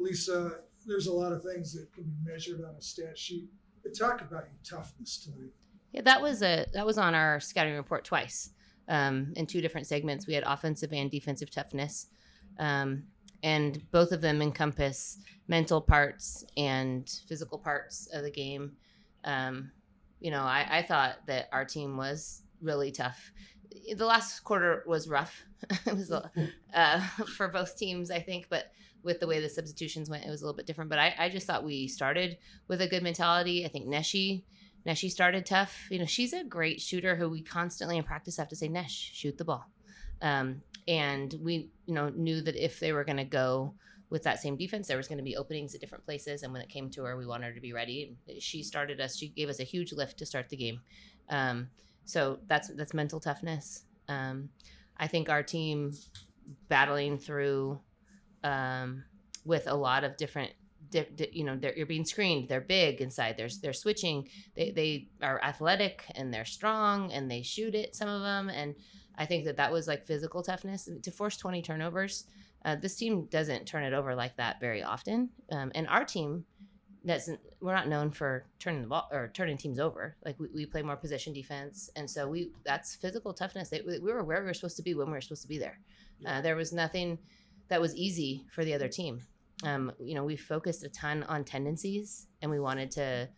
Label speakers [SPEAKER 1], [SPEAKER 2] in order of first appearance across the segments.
[SPEAKER 1] Lisa, there's a lot of things that can be measured on a stat sheet. But talk about your toughness tonight.
[SPEAKER 2] Yeah, that was on our scouting report twice, in two different segments. We had offensive and defensive toughness, um, and both of them encompass mental parts and physical parts of the game. Um, I thought that our team was really tough. The last quarter was rough. It was for both teams, I think, but with the way the substitutions went, it was a little bit different. But I just thought we started with a good mentality. I think Neshi started tough. She's a great shooter who we constantly in practice have to say, Nesh, shoot the ball. And we, knew that if they were going to go with that same defense, there was going to be openings at different places. And when it came to her, we wanted her to be ready. She started us. She gave us a huge lift to start the game. So that's mental toughness. I think our team battling through with a lot of different. You're being screened. They're big inside. They're switching. They are athletic and they're strong and they shoot it. Some of them, and I think that was like physical toughness to force 20 turnovers. This team doesn't turn it over like that very often, and our team doesn't. We're not known for turning the ball or turning teams over. Like we play more possession defense, and so that's physical toughness. We were where we were supposed to be when we were supposed to be there. There was nothing that was easy for the other team. We focused a ton on tendencies, and we wanted to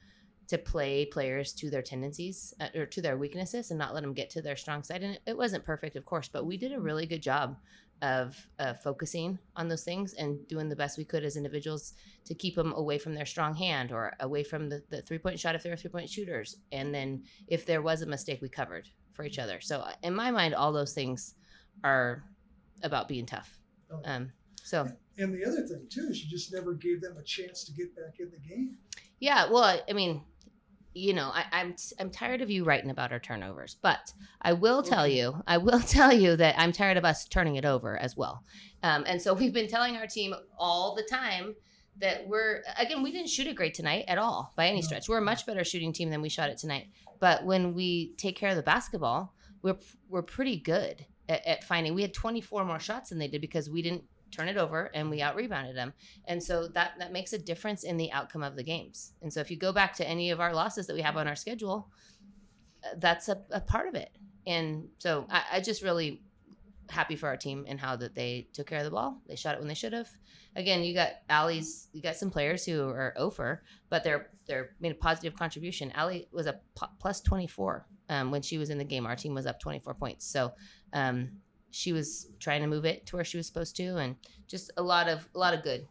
[SPEAKER 2] play players to their tendencies or to their weaknesses and not let them get to their strong side. And it wasn't perfect, of course, but we did a really good job of focusing on those things and doing the best we could as individuals to keep them away from their strong hand or away from the 3-point shot if they were 3-point shooters. And then if there was a mistake, we covered for each other. So in my mind, all those things are about being tough.
[SPEAKER 1] And the other thing too is you just never gave them a chance to get back in the game.
[SPEAKER 2] Yeah, well, I mean, I'm tired of you writing about our turnovers, but I will tell you that I'm tired of us turning it over as well. And so we've been telling our team all the time that we didn't shoot it great tonight at all by any stretch. We're a much better shooting team than we shot it tonight. But when we take care of the basketball, we're pretty good at finding. We had 24 more shots than they did because we didn't turn it over and we out-rebounded them. And so that makes a difference in the outcome of the games. And so if you go back to any of our losses that we have on our schedule, that's a part of it. And so I just really happy for our team and how that they took care of the ball. They shot it when they should have. Again, you got some players who are over, but they're made a positive contribution. Allie was a plus 24 when she was in the game. Our team was up 24 points. So she was trying to move it to where she was supposed to, and just a lot of good.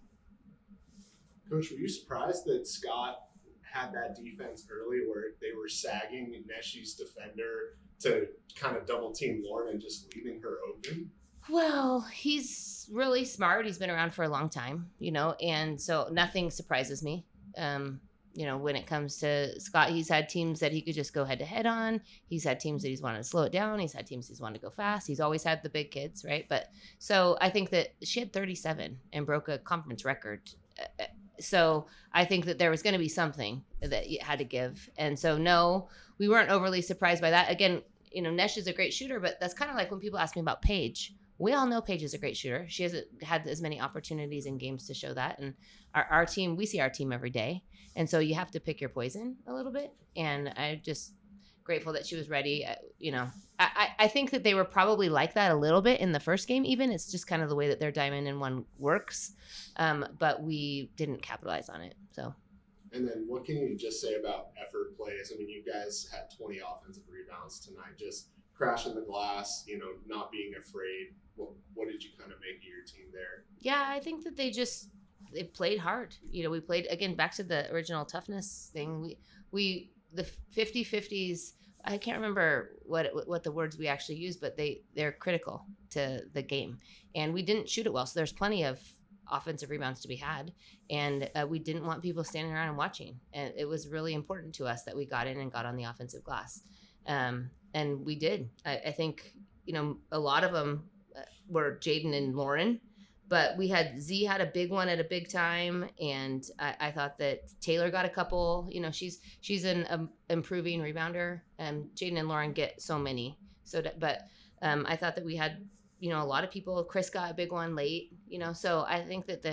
[SPEAKER 3] Coach, were you surprised that Scott had that defense early where they were sagging Neshi's defender to kind of double team Lauren and just leaving her open?
[SPEAKER 2] Well, he's really smart. He's been around for a long time, and so nothing surprises me. When it comes to Scott, he's had teams that he could just go head to head on. He's had teams that he's wanted to slow it down. He's had teams he's wanted to go fast. He's always had the big kids, right? But so I think that she had 37 and broke a conference record. So I think that there was going to be something that you had to give. And so, no, we weren't overly surprised by that. Again, Nesh is a great shooter, but that's kind of like when people ask me about Paige. We all know Paige is a great shooter. She hasn't had as many opportunities in games to show that. And our team, we see our team every day. And so you have to pick your poison a little bit. And I'm just grateful that she was ready. I think that they were probably like that a little bit in the first game even. It's just kind of the way that their diamond in one works. But we didn't capitalize on it. So.
[SPEAKER 3] And then what can you just say about effort plays? I mean, you guys had 20 offensive rebounds tonight, just crashing the glass, not being afraid. What did you kind of make of your team there?
[SPEAKER 2] Yeah, I think that they played hard. We played, again, back to the original toughness thing. We the 50-50s, I can't remember what the words we actually used, but they're critical to the game. And we didn't shoot it well, so there's plenty of offensive rebounds to be had. And we didn't want people standing around and watching. And it was really important to us that we got in and got on the offensive glass. And we did. I think, a lot of them were Jaden and Lauren, but Z had a big one at a big time. And I thought that Taylor got a couple, she's an improving rebounder, and Jaden and Lauren get so many. But I thought that we had, a lot of people. Chris got a big one late, so I think that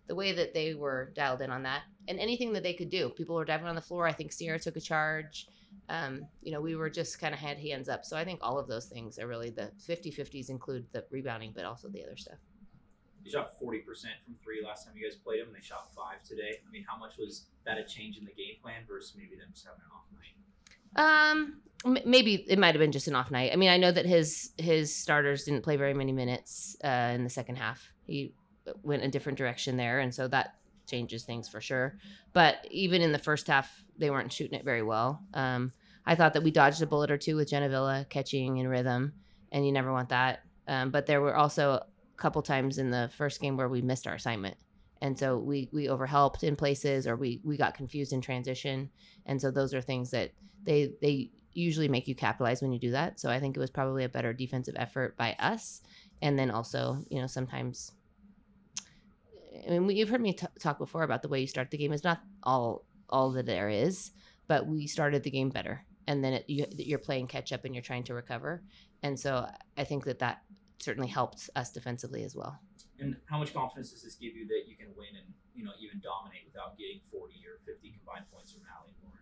[SPEAKER 2] the way that they were dialed in on that, and anything that they could do, people were diving on the floor. I think Sierra took a charge. We were just kind of had hands up. So I think all of those things are really the 50-50s include the rebounding, but also the other stuff.
[SPEAKER 4] You shot 40% from three last time you guys played them. They shot 5 today. I mean, how much was that a change in the game plan versus maybe them just having an off night?
[SPEAKER 2] Maybe it might have been just an off night. I mean, I know that his starters didn't play very many minutes in the second half. He went a different direction there, and so that changes things for sure. But even in the first half, they weren't shooting it very well. I thought that we dodged a bullet or two with Genevilla catching in rhythm, and you never want that. But there were also a couple times in the first game where we missed our assignment. And so we overhelped in places, or we got confused in transition. And so those are things that they usually make you capitalize when you do that. So I think it was probably a better defensive effort by us. And then also, sometimes, I mean, you've heard me talk before about the way you start the game is not all that there is, but we started the game better. And then you're playing catch up and you're trying to recover. And so I think that certainly helped us defensively as well.
[SPEAKER 4] And how much confidence does this give you that you can win and even dominate without getting 40 or 50 combined points from Allie and Lauren?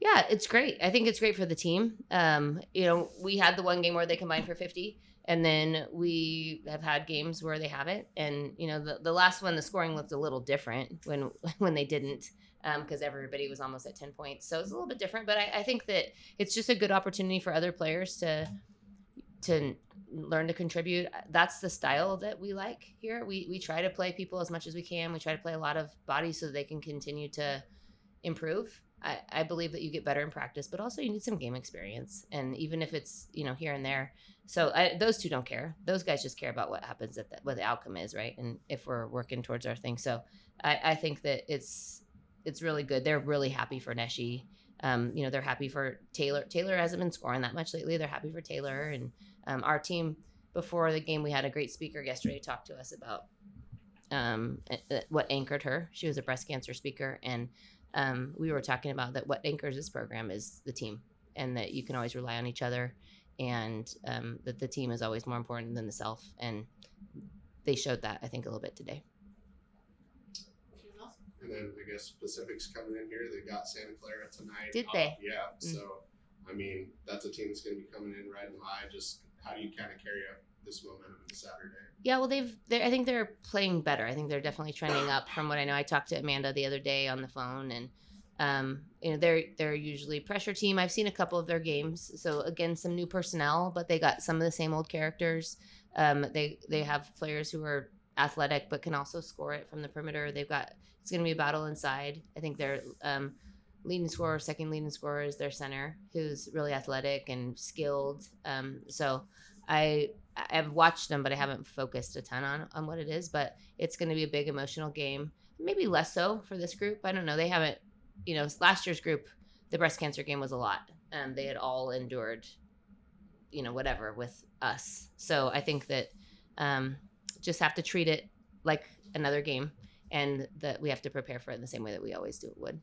[SPEAKER 2] Yeah, it's great. I think it's great for the team. We had the one game where they combined for 50, and then we have had games where they haven't. And the last one, the scoring looked a little different when they didn't, because everybody was almost at 10 points. So it's a little bit different. But I think that it's just a good opportunity for other players to learn to contribute. That's the style that we like here. We try to play people as much as we can. We try to play a lot of bodies so that they can continue to improve. I believe that you get better in practice, but also you need some game experience. And even if it's, here and there. So those two don't care. Those guys just care about what happens what the outcome is, right? And if we're working towards our thing. So I think that it's really good. They're really happy for Neshi. They're happy for Taylor. Taylor hasn't been scoring that much lately. They're happy for Taylor. And our team, before the game, we had a great speaker yesterday talk to us about what anchored her. She was a breast cancer speaker, and we were talking about that what anchors this program is the team, and that you can always rely on each other, and that the team is always more important than the self. And they showed that, I think, a little bit today.
[SPEAKER 3] And then I guess Pacific's coming in here. They got Santa Clara tonight.
[SPEAKER 2] Did they?
[SPEAKER 3] Yeah. So, I mean, that's a team that's going to be coming in riding high. Just how do you kind of carry up this momentum into Saturday?
[SPEAKER 2] Yeah, well, I think they're playing better. I think they're definitely trending up from what I know. I talked to Amanda the other day on the phone, and they're usually pressure team. I've seen a couple of their games. So again, some new personnel, but they got some of the same old characters. They have players who are athletic but can also score it from the perimeter. It's going to be a battle inside. I think their second leading scorer is their center, who's really athletic and skilled. So I've watched them, but I haven't focused a ton on what it is. But it's going to be a big emotional game. Maybe less so for this group. I don't know. They haven't, last year's group, the breast cancer game was a lot. They had all endured, whatever with us. So I think that just have to treat it like another game, and that we have to prepare for it in the same way that we always would.